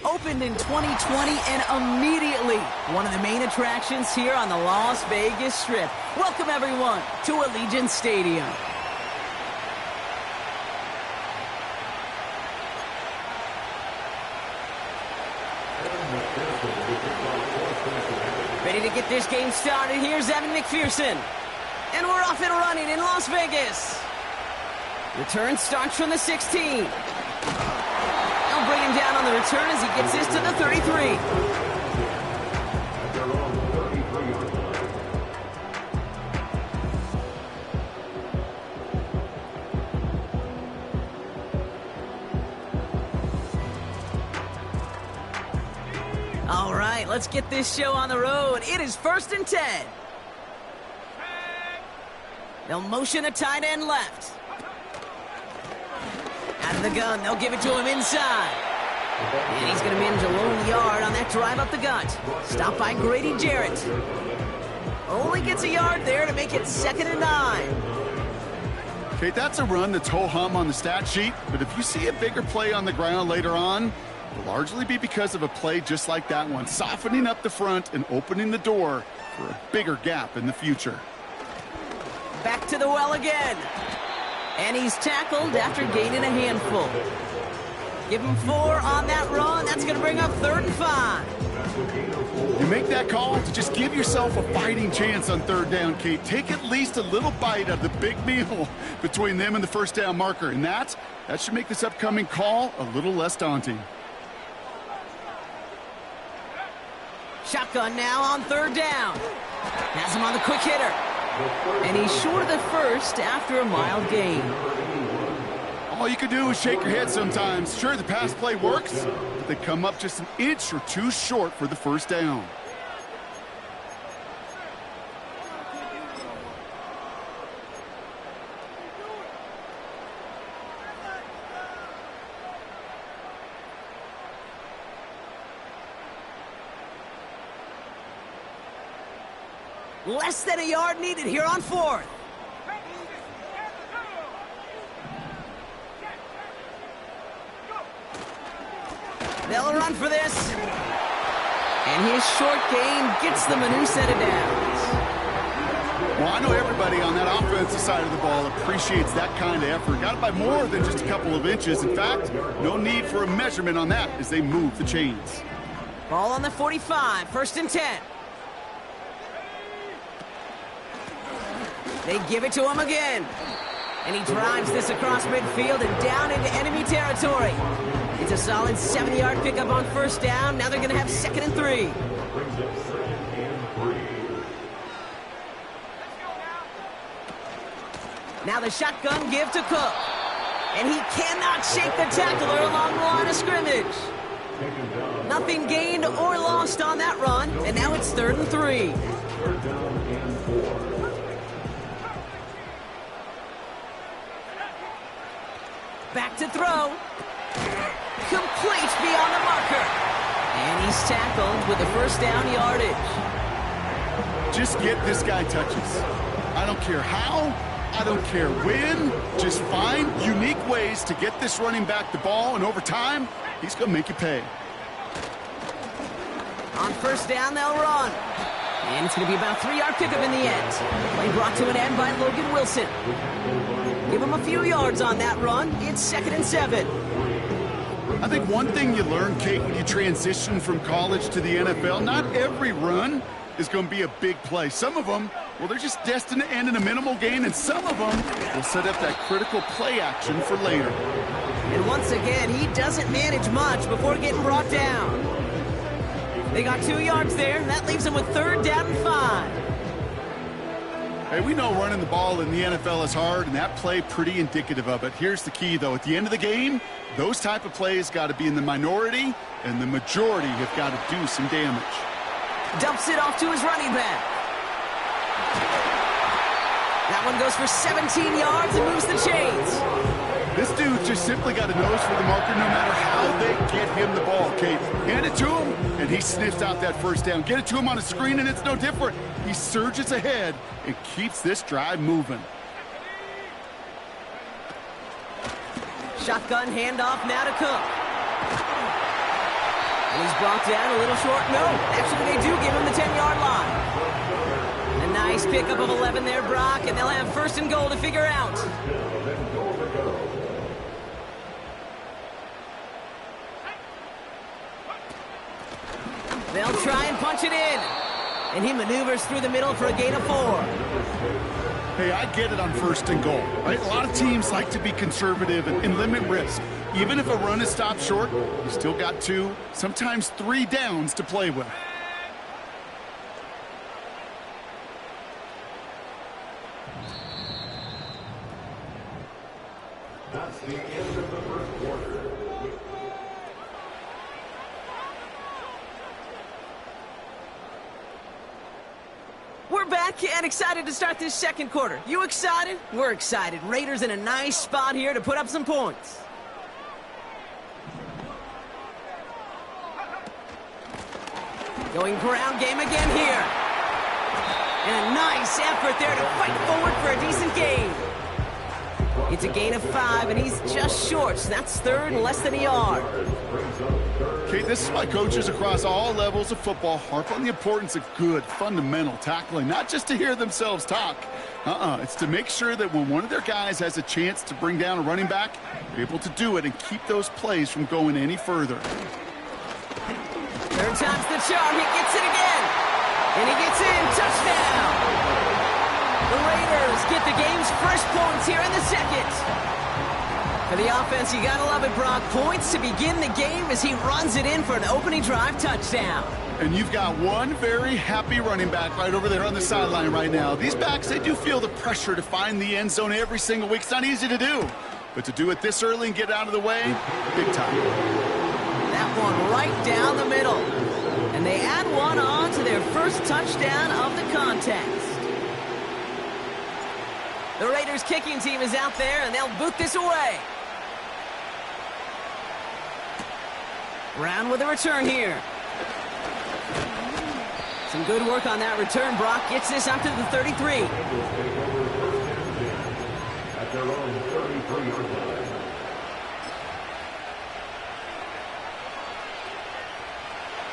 Opened in 2020 and immediately one of the main attractions here on the Las Vegas Strip. Welcome, everyone, to Allegiant Stadium. Ready to get this game started. Here's Evan McPherson. And we're off and running in Las Vegas. Return starts from the 16. They'll bring him down on the return as he gets this to the 33. All right, let's get this show on the road. It is 1st and 10. They'll motion a tight end left. Out of the gun, they'll give it to him inside. And he's going to manage a lone yard on that drive up the gut. Stopped by Grady Jarrett. Only gets a yard there to make it 2nd and 9. Okay, that's a run that's ho-hum on the stat sheet, but if you see a bigger play on the ground later on, it'll largely be because of a play just like that one, softening up the front and opening the door for a bigger gap in the future. Back to the well again. And he's tackled after gaining a handful. Give him 4 on that run. That's going to bring up 3rd and 5. You make that call to just give yourself a fighting chance on 3rd down, Kate. Take at least a little bite of the big meal between them and the 1st down marker. And that should make this upcoming call a little less daunting. Shotgun now on 3rd down. Has him on the quick hitter. And he's short of the first after a mild gain. All you can do is shake your head sometimes. Sure, the pass play works, but they come up just an inch or two short for the 1st down. Less than a yard needed here on 4th. They'll run for this. And his short gain gets them a new set of downs. Well, I know everybody on that offensive side of the ball appreciates that kind of effort. Got it by more than just a couple of inches. In fact, no need for a measurement on that as they move the chains. Ball on the 45, 1st and 10. They give it to him again. And he drives this across midfield and down into enemy territory. It's a solid 7-yard pickup on 1st down. Now they're going to have 2nd and 3. Now the shotgun give to Cook. And he cannot shake the tackler along the line of scrimmage. Nothing gained or lost on that run. And now it's 3rd and 3. Back to throw. Complete beyond the marker. And he's tackled with a 1st down yardage. Just get this guy touches. I don't care how, I don't care when. Just find unique ways to get this running back the ball, and over time, he's going to make you pay. On 1st down, they'll run. And it's going to be about a 3-yard pickup in the end. Play brought to an end by Logan Wilson. Give him a few yards on that run. It's 2nd and 7. I think one thing you learn, Kate, when you transition from college to the NFL, not every run is going to be a big play. Some of them, well, they're just destined to end in a minimal gain, and some of them will set up that critical play action for later. And once again, he doesn't manage much before getting brought down. They got 2 yards there. That leaves them with 3rd down and 5. Hey, we know running the ball in the NFL is hard, and that play pretty indicative of it. Here's the key, though. At the end of the game, those type of plays got to be in the minority, and the majority have got to do some damage. Dumps it off to his running back. That one goes for 17 yards and moves the chains. This dude just simply got a nose for the marker no matter how they get him the ball, Kate. Hand it to him, and he sniffs out that 1st down. Get it to him on a screen, and it's no different. He surges ahead and keeps this drive moving. Shotgun handoff now to Cook. And he's brought down a little short. No, actually they do give him the 10-yard line. A nice pickup of 11 there, Brock, and they'll have first and goal to figure out. They'll try and punch it in. And he maneuvers through the middle for a gain of 4. Hey, I get it on first and goal, right? A lot of teams like to be conservative and limit risk. Even if a run is stopped short, you still got 2, sometimes 3 downs to play with. That's the end of the first quarter. We're back and excited to start this second quarter. You excited? We're excited. Raiders in a nice spot here to put up some points. Going ground game again here. And a nice effort there to fight forward for a decent gain. It's a gain of 5, and he's just short, so that's third and less than a yard. Okay, this is why coaches across all levels of football harp on the importance of good, fundamental tackling, not just to hear themselves talk. It's to make sure that when one of their guys has a chance to bring down a running back, they're able to do it and keep those plays from going any further. Third time's the charm. He gets it again. And he gets in. Touchdown. The Raiders get the game's first points here in the second. For the offense, you gotta love it, Brock. Points to begin the game as he runs it in for an opening drive touchdown. And you've got one very happy running back right over there on the sideline right now. These backs, they do feel the pressure to find the end zone every single week. It's not easy to do. But to do it this early and get out of the way, big time. That one right down the middle. And they add one on to their first touchdown of the contest. The Raiders kicking team is out there, and they'll boot this away. Brown with a return here. Some good work on that return. Brock gets this out to the 33. At their own 33-yard line.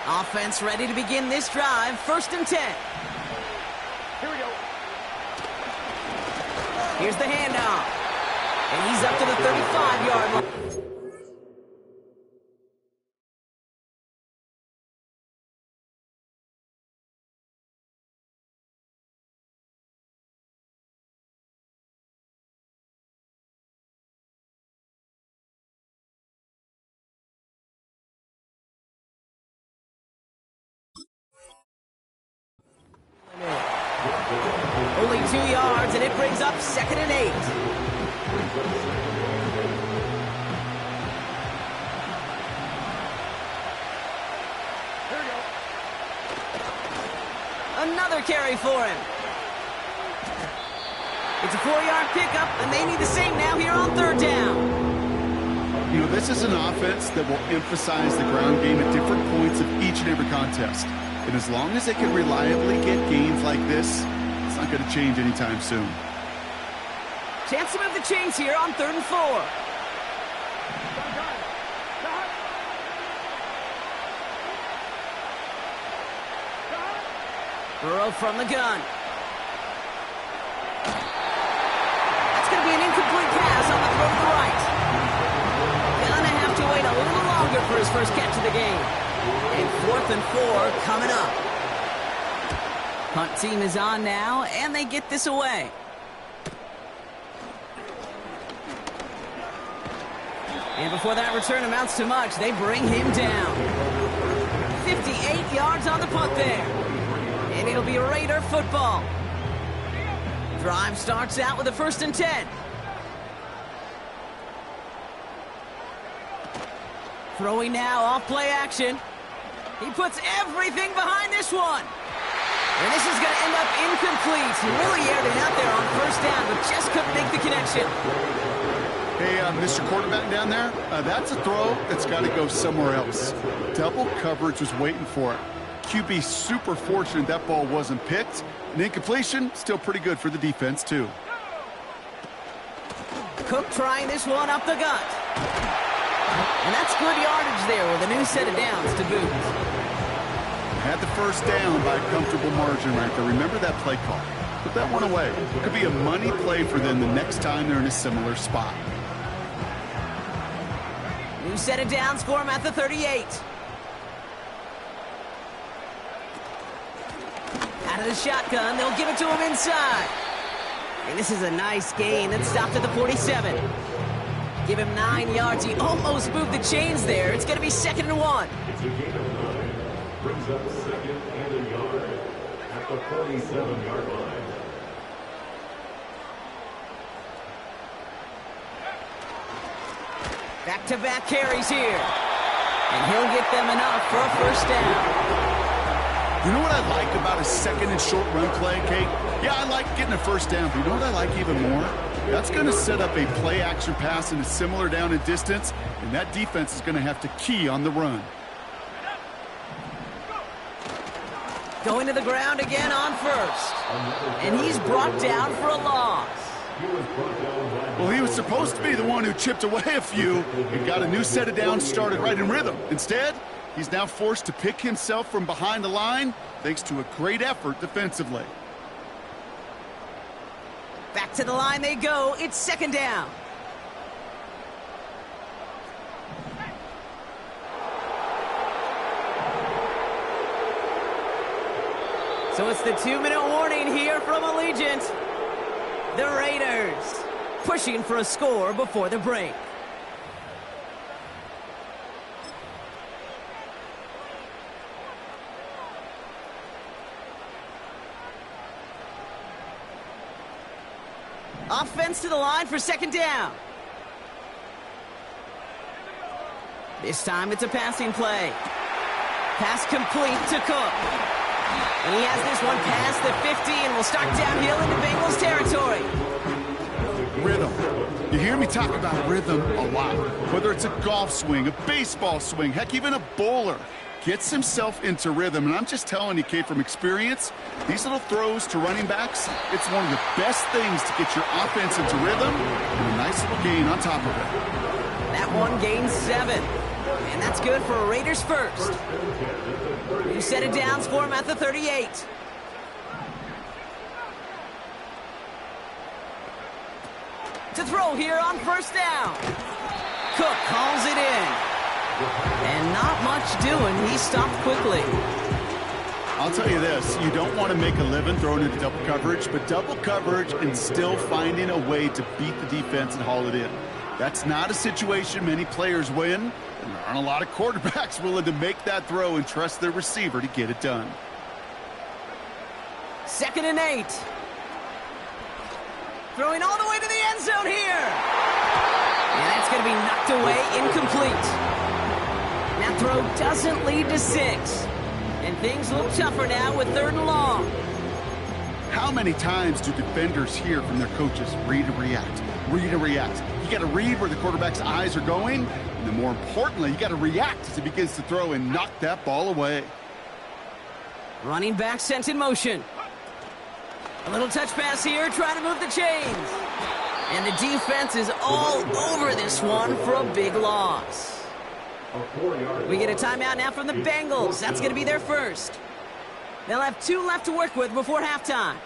Offense ready to begin this drive. First and 10. Here we go. Here's the handoff. And he's up to the 35-yard line. Only 2 yards, and it brings up 2nd and 8. Here we go. Another carry for him. It's a 4-yard pickup, and they need the same now here on 3rd down. You know, this is an offense that will emphasize the ground game at different points of each and every contest. And as long as they can reliably get gains like this, it's not going to change anytime soon. Chance to move the chains here on 3rd and 4. Burrow from the gun. That's going to be an incomplete pass on the throw to the right. Gonna have to wait a little longer for his first catch of the game. And 4th and 4 coming up. Punt team is on now, and they get this away. And before that return amounts to much, they bring him down. 58 yards on the punt there. And it'll be Raider football. Drive starts out with a 1st and 10. Throwing now off play action. He puts everything behind this one. And this is going to end up incomplete. He really aired it out there on 1st down, but just couldn't make the connection. Hey, Mr. Quarterback down there, that's a throw that's got to go somewhere else. Double coverage was waiting for it. QB super fortunate that ball wasn't picked. An incompletion, still pretty good for the defense, too. Cook trying this one up the gut. And that's good yardage there with a new set of downs to boot. Had the first down by a comfortable margin right there. Remember that play call. Put that one away. It could be a money play for them the next time they're in a similar spot. New set of downs for him at the 38. Out of the shotgun, they'll give it to him inside. And this is a nice gain that stopped at the 47. Give him 9 yards. He almost moved the chains there. It's going to be 2nd and 1. It's a gain of 9. Brings up 2nd and a yard at the 47-yard line. Back-to-back carries here. And he'll get them enough for a first down. You know what I like about a 2nd and short run play, Kate? Yeah, I like getting a first down, but you know what I like even more? That's going to set up a play-action pass in a similar down and distance, and that defense is going to have to key on the run. Going to the ground again on first. And he's brought down for a loss. Well, he was supposed to be the one who chipped away a few and got a new set of downs started right in rhythm. Instead, he's now forced to pick himself from behind the line thanks to a great effort defensively. Back to the line they go. It's 2nd down. So it's the 2-minute warning here from Allegiant. The Raiders pushing for a score before the break. Offense to the line for 2nd down. This time it's a passing play. Pass complete to Cook. And he has this one past the 50 and will start downhill into Bengals territory. Rhythm. You hear me talk about rhythm a lot. Whether it's a golf swing, a baseball swing, heck, even a bowler gets himself into rhythm. And I'm just telling you, Kate, from experience, these little throws to running backs, it's one of the best things to get your offense into rhythm and a nice little gain on top of it. That one gains 7. And that's good for a Raiders first. New set of downs for him at the 38. To throw here on first down. Cook calls it in. And not much doing. He stopped quickly. I'll tell you this, you don't want to make a living throwing into double coverage, but double coverage and still finding a way to beat the defense and haul it in. That's not a situation many players win, and there aren't a lot of quarterbacks willing to make that throw and trust their receiver to get it done. 2nd and 8. Throwing all the way to the end zone here. And that's going to be knocked away, incomplete. That throw doesn't lead to 6. And things look tougher now with 3rd and long. How many times do defenders hear from their coaches, read and react, read and react? You got to read where the quarterback's eyes are going, and then more importantly, you got to react as he begins to throw and knock that ball away. Running back sent in motion. A little touch pass here, trying to move the chains. And the defense is all over this one for a big loss. We get a timeout now from the Bengals. That's going to be their first. They'll have 2 left to work with before halftime.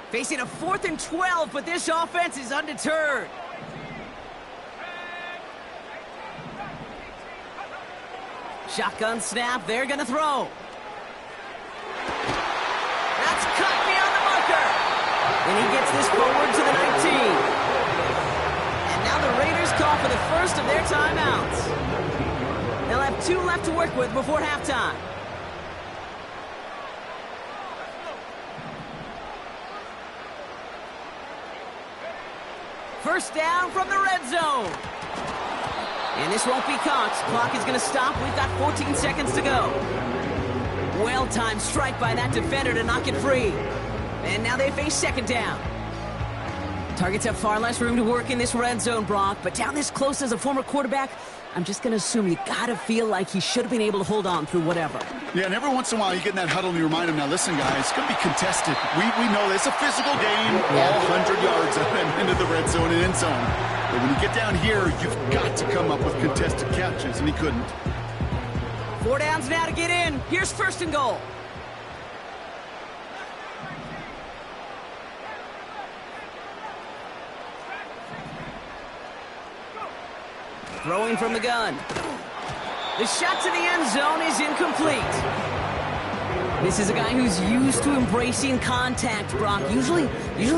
Facing a 4th and 12, but this offense is undeterred. Shotgun snap, they're going to throw. That's cut beyond the marker. And he gets this forward to the 19. And now the Raiders call for the first of their timeouts. They'll have 2 left to work with before halftime. First down from the red zone. And this won't be caught. Clock is going to stop. We've got 14 seconds to go. Well-timed strike by that defender to knock it free. And now they face 2nd down. Targets have far less room to work in this red zone, Brock, but down this close as a former quarterback, I'm just going to assume you got to feel like he should have been able to hold on through whatever. Yeah, and every once in a while you get in that huddle and you remind him, now listen, guys, it's going to be contested. We know it's a physical game, all 100 yards into the red zone and end zone. But when you get down here, you've got to come up with contested catches, and he couldn't. 4 downs now to get in. Here's 1st and goal. Throwing from the gun. The shot to the end zone is incomplete. This is a guy who's used to embracing contact, Brock. Usually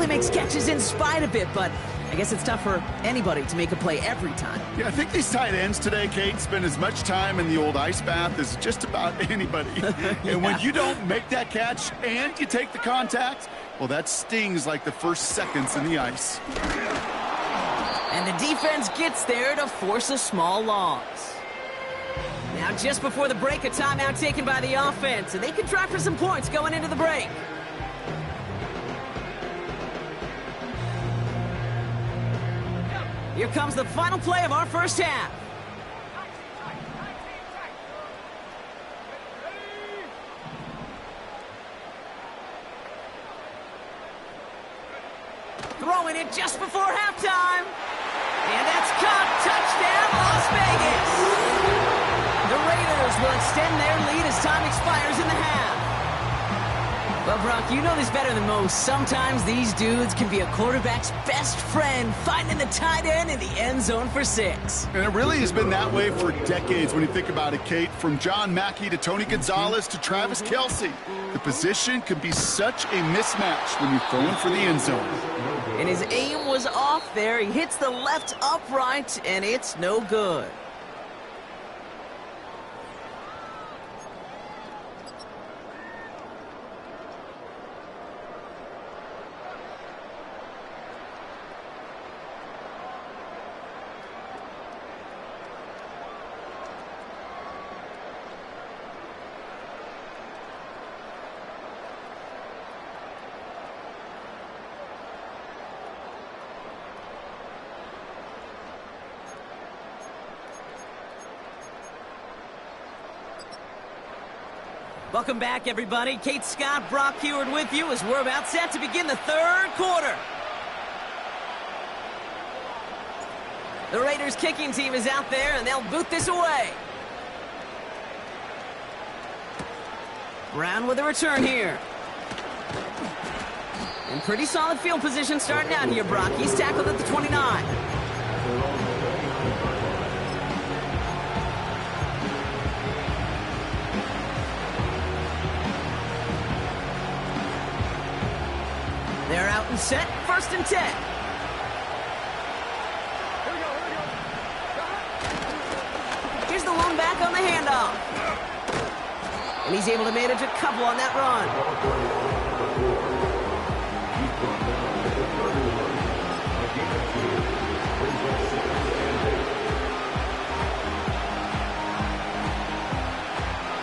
makes catches in spite of it, but I guess it's tough for anybody to make a play every time. Yeah, I think these tight ends today, Kate, spend as much time in the old ice bath as just about anybody. Yeah. And when you don't make that catch and you take the contact, well, that stings like the first seconds in the ice. And the defense gets there to force a small loss. Now, just before the break, a timeout taken by the offense, and they can try for some points going into the break. Here comes the final play of our first half. Throwing it just before halftime. And that's caught. Touchdown, Las Vegas. The Raiders will extend their lead as time expires in the half. Well, Brock, you know this better than most. Sometimes these dudes can be a quarterback's best friend, finding the tight end in the end zone for 6. And it really has been that way for decades when you think about it, Kate. From John Mackey to Tony Gonzalez to Travis Kelce. The position can be such a mismatch when you're throwing for the end zone. And his aim was off there. He hits the left upright, and it's no good. Welcome back, everybody. Kate Scott, Brock Heward with you as we're about set to begin the 3rd quarter. The Raiders kicking team is out there, and they'll boot this away. Brown with a return here. And pretty solid field position starting out here, Brock. He's tackled at the 29. They're out and set, 1st and 10. Here's the lone back on the handoff. And he's able to manage a couple on that run.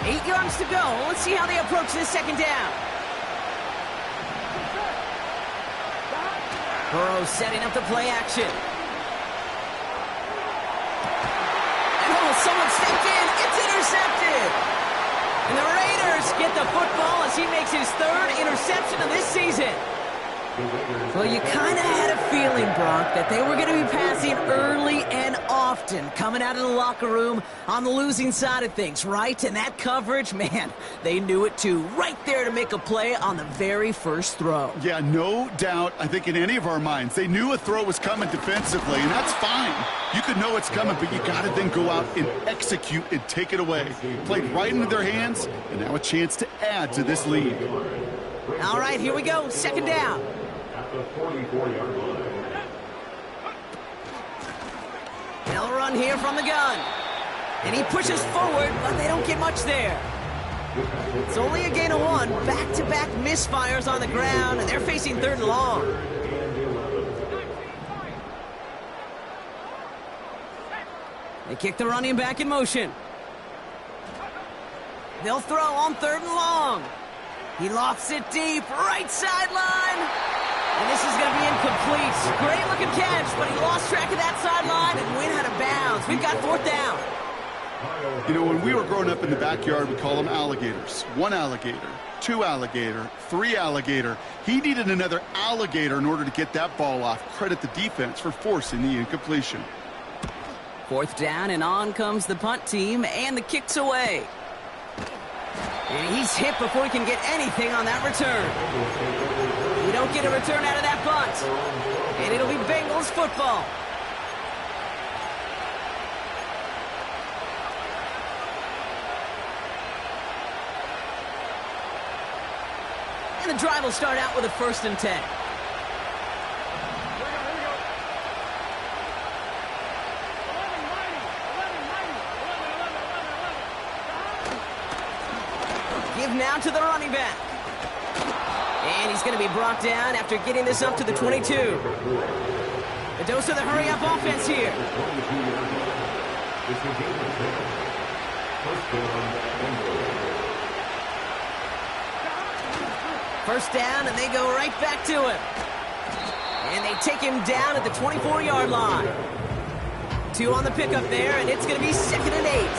Eight yards to go. Let's see how they approach this 2nd down. Burrow setting up the play action. And someone stepped in. It's intercepted. And the Raiders get the football as he makes his 3rd interception of this season. Well, you kind of had a feeling, Brock, that they were going to be passing early and often coming out of the locker room on the losing side of things, right? And that coverage, man, they knew it too. Right there to make a play on the very first throw. Yeah, no doubt. I think in any of our minds, they knew a throw was coming defensively, and that's fine. You could know it's coming, but you got to then go out and execute and take it away. Played right into their hands, and now a chance to add to this lead. All right, here we go. 2nd down. At the 44-yard line. They'll run here from the gun. And he pushes forward, but they don't get much there. It's only a gain of 1. Back-to-back misfires on the ground, and they're facing 3rd and long. They kick the running back in motion. They'll throw on 3rd and long. He lofts it deep, right sideline. And this is going to be incomplete. Great looking catch, but he lost track of that sideline and went out of bounds. We've got 4th down. You know, when we were growing up in the backyard, we call them alligators. 1 alligator, 2 alligator, 3 alligator. He needed another alligator in order to get that ball off. Credit the defense for forcing the incompletion. 4th down, and on comes the punt team, and the kick's away. And he's hit before he can get anything on that return. We don't get a return out of that punt. And it'll be Bengals football. And the drive will start out with a 1st and 10. Give now to the running back. And he's going to be brought down after getting this up to the 22. A dose of the hurry-up offense here. First down, and they go right back to him. And they take him down at the 24-yard line. 2 on the pickup there, and it's going to be 2nd and 8.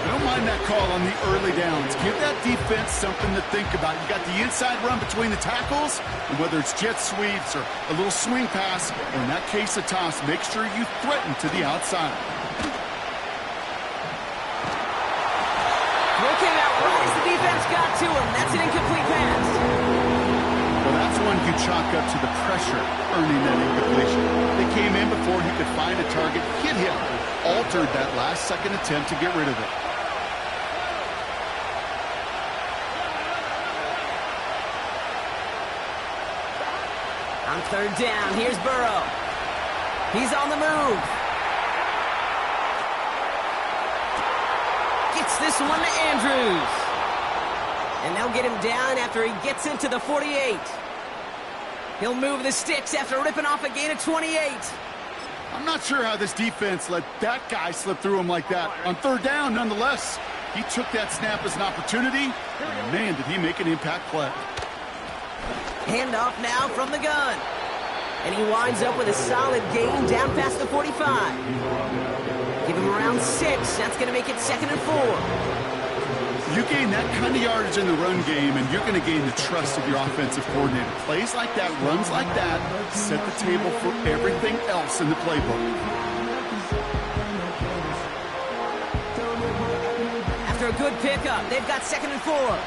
I don't mind that call on the early downs. Give that defense something to think about. You got the inside run between the tackles, and whether it's jet sweeps or a little swing pass, or in that case a toss, make sure you threaten to the outside. Throw came out right as the defense got to him. That's an incomplete pass. Well, that's one you chalk up to the pressure earning that incompletion. They came in before he could find a target, hit him, altered that last-second attempt to get rid of it. On 3rd down, here's Burrow. He's on the move. Gets this one to Andrews. And they'll get him down after he gets into the 48. He'll move the sticks after ripping off a gain of 28. I'm not sure how this defense let that guy slip through him like that. On 3rd down, nonetheless, he took that snap as an opportunity, and man, did he make an impact play. Handoff now from the gun. And he winds up with a solid gain down past the 45. Give him around 6. That's going to make it 2nd and 4. You gain that kind of yardage in the run game, and you're going to gain the trust of your offensive coordinator. Plays like that, runs like that, set the table for everything else in the playbook. After a good pickup, they've got 2nd and 4.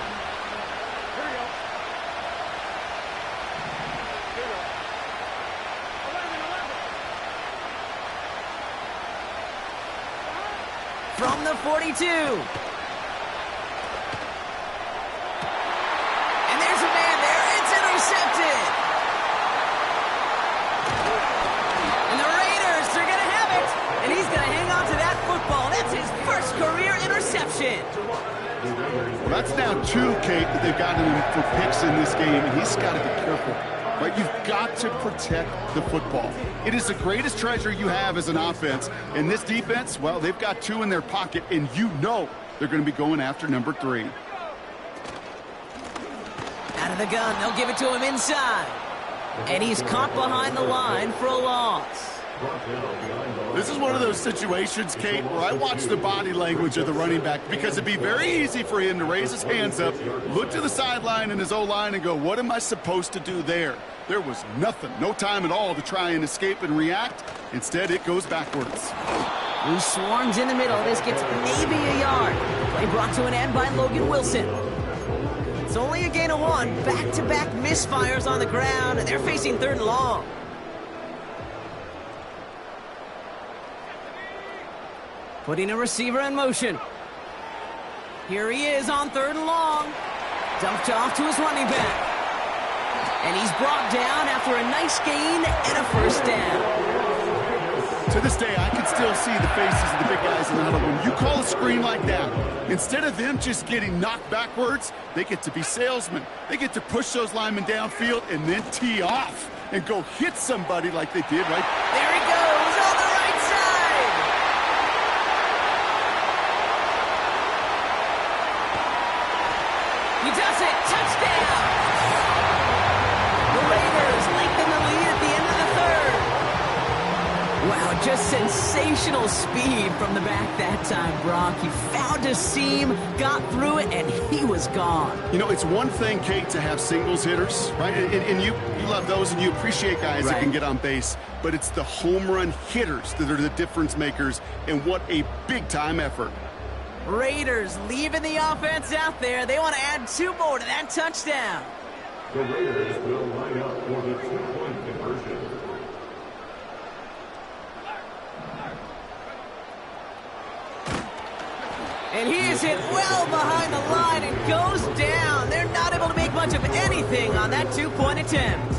From the 42. And there's a man there. It's intercepted. And the Raiders are going to have it. And he's going to hang on to that football. That's his first career interception. Well, that's now 2, Kate, that they've gotten him for picks in this game, and he's got to be careful. Right? You've got to protect the football. It is the greatest treasure you have as an offense. And this defense, well, they've got 2 in their pocket, and you know they're going to be going after number 3. Out of the gun, they'll give it to him inside. And he's caught behind the line for a loss. This is one of those situations, Kate, where I watch the body language of the running back, because it'd be very easy for him to raise his hands up, look to the sideline in his O-line and go, what am I supposed to do there? There was nothing, no time at all to try and escape and react. Instead, it goes backwards. Who swarms in the middle. This gets maybe a yard. Play brought to an end by Logan Wilson. It's only a gain of 1. Back-to-back misfires on the ground, and they're facing 3rd and long. Putting a receiver in motion. Here he is on 3rd and long. Dumped off to his running back. And he's brought down after a nice gain and a 1st down. To this day, I can still see the faces of the big guys in the huddle. When you call a screen like that, instead of them just getting knocked backwards, they get to be salesmen. They get to push those linemen downfield and then tee off and go hit somebody like they did right. There he goes on the right side. He does it. Touchdown. The Raiders Wow, just sensational speed from the back that time, Brock. He found a seam, got through it, and he was gone. You know, it's one thing, Kate, to have singles hitters, right? And you love those, and you appreciate guys that can get on base. But it's the home run hitters that are the difference makers, and what a big-time effort. Raiders leaving the offense out there. They want to add 2 more to that touchdown. The Raiders will line up for the 2-point conversion. And he is hit well behind the line and goes down. They're not able to make much of anything on that 2-point attempt.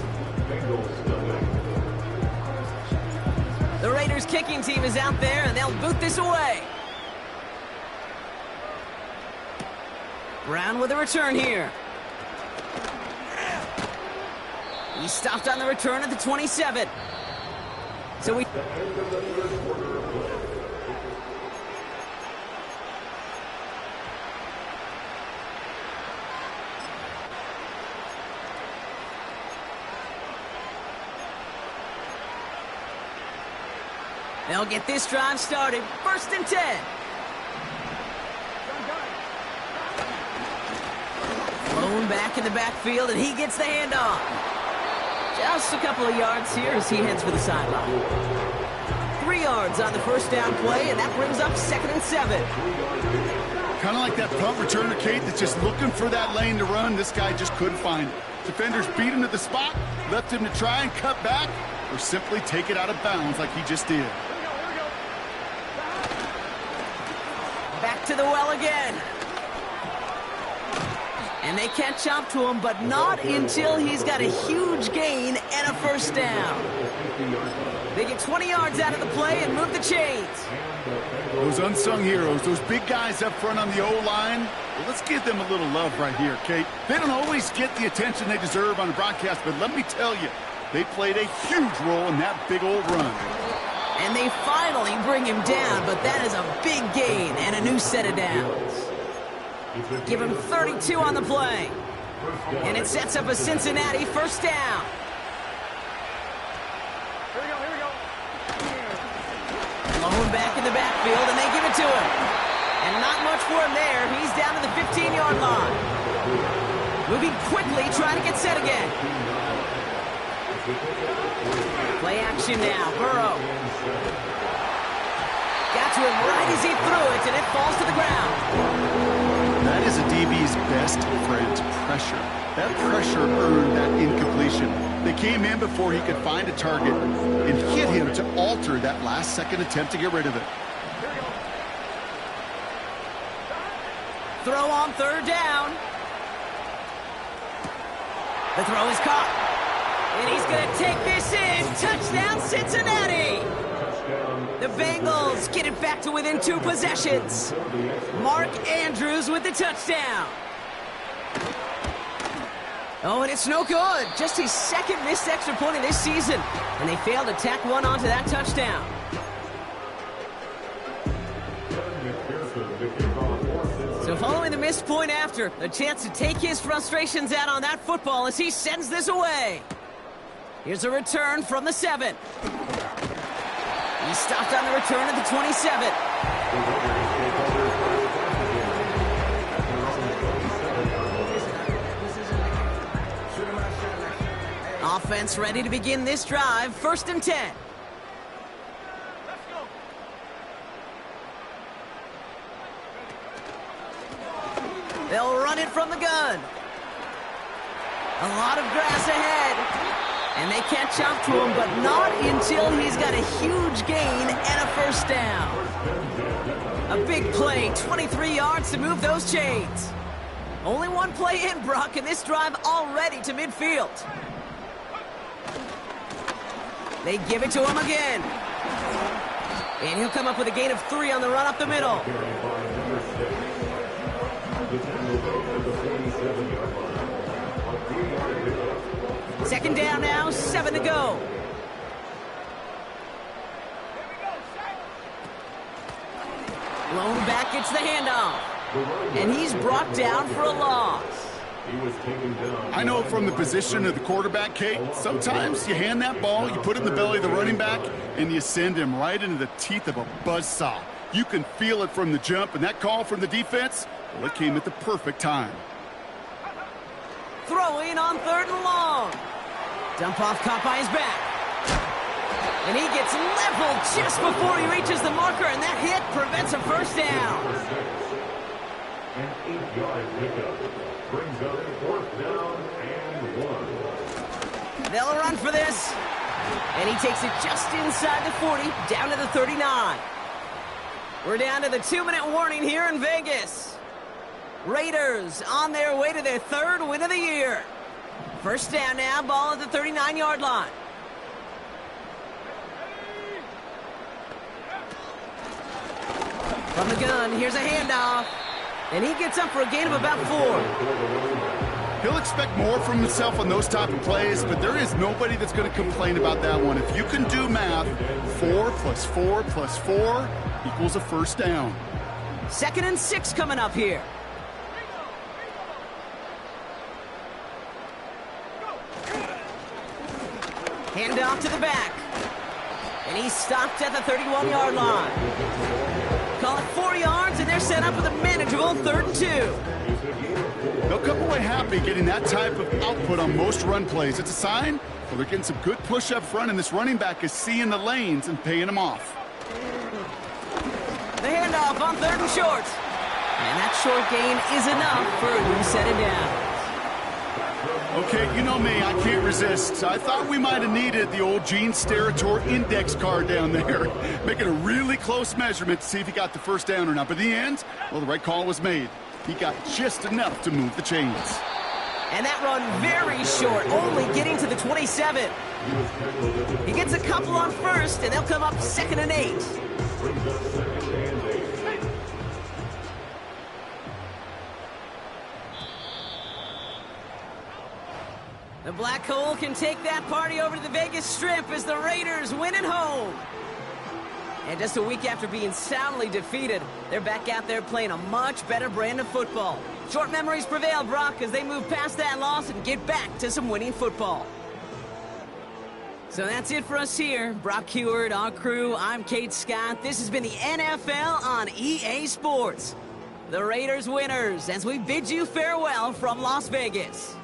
The Raiders kicking team is out there, and they'll boot this away. Brown with a return here. He stopped on the return at the 27. So we... They'll get this drive started. 1st and 10. Blown back in the backfield, and he gets the handoff. Just a couple of yards here as he heads for the sideline. 3 yards on the 1st down play, and that brings up 2nd and 7. Kind of like that punt returner, Kate, that's just looking for that lane to run. This guy just couldn't find it. Defenders beat him to the spot, left him to try and cut back, or simply take it out of bounds like he just did. Back to the well again. And they catch up to him, but not until he's got a huge gain and a 1st down. They get 20 yards out of the play and move the chains. Those unsung heroes, those big guys up front on the O-line, well, let's give them a little love right here, Kate. They don't always get the attention they deserve on the broadcast, but let me tell you, they played a huge role in that big old run. And they finally bring him down, but that is a big gain and a new set of downs. Give him 32 on the play. And it sets up a Cincinnati 1st down. Here we go. Blown back in the backfield, and they give it to him. And not much for him there. He's down to the 15-yard line. Moving quickly, trying to get set again. Play action now. Burrow. Got to him right as he threw it, and it falls to the ground. That is a DB's best friend, pressure. That pressure earned that incompletion. They came in before he could find a target and hit him to alter that last-second attempt to get rid of it. Throw on 3rd down. The throw is caught. And he's going to take this in. Touchdown, Cincinnati. The Bengals get it back to within 2 possessions. Mark Andrews with the touchdown. Oh, and it's no good. Just his 2nd missed extra point of this season. And they failed to tack one onto that touchdown. So following the missed point after, a chance to take his frustrations out on that football as he sends this away. Here's a return from the 7. He stopped on the return at the 27. Offense ready to begin this drive. 1st and 10. They'll run it from the gun. A lot of grass ahead. And they catch up to him, but not until he's got a huge gain and a 1st down. A big play, 23 yards to move those chains. Only one play in, Brock, and this drive already to midfield. They give it to him again. And he'll come up with a gain of 3 on the run up the middle. Second down now, 7 to go. Blown back, gets the handoff. And he's brought down for a loss. He was taken down. I know from the position of the quarterback, Kate, sometimes you hand that ball, you put it in the belly of the running back, and you send him right into the teeth of a buzzsaw. You can feel it from the jump, and that call from the defense, well, it came at the perfect time. Throwing on 3rd and long. Dump off caught by his back. And he gets leveled just before he reaches the marker, and that hit prevents a first down. An 8-yard pickup brings up 4th down and 1. They'll run for this. And he takes it just inside the 40, down to the 39. We're down to the 2-minute warning here in Vegas. Raiders on their way to their 3rd win of the year. First down now, ball at the 39-yard line. From the gun, here's a handoff. And he gets up for a gain of about 4. He'll expect more from himself on those type of plays, but there is nobody that's going to complain about that one. If you can do math, 4 plus 4 plus 4 equals a first down. 2nd and 6 coming up here. Handoff to the back. And he's stopped at the 31-yard line. Call it 4 yards, and they're set up with a manageable 3rd and 2. They'll come away happy getting that type of output on most run plays. It's a sign, well, they're getting some good push up front, and this running back is seeing the lanes and paying them off. The handoff on 3rd and short. And that short gain is enough for a new set of downs. Okay, you know me, I can't resist. I thought we might have needed the old Gene Steratore index card down there, making a really close measurement to see if he got the first down or not. But in the end, well, the right call was made. He got just enough to move the chains. And that run very short, only getting to the 27. He gets a couple on 1st, and they'll come up 2nd and 8. The Black Hole can take that party over to the Vegas Strip as the Raiders win at home. And just a week after being soundly defeated, they're back out there playing a much better brand of football. Short memories prevail, Brock, as they move past that loss and get back to some winning football. So that's it for us here. Brock Heward, our crew, I'm Kate Scott. This has been the NFL on EA Sports. The Raiders winners as we bid you farewell from Las Vegas.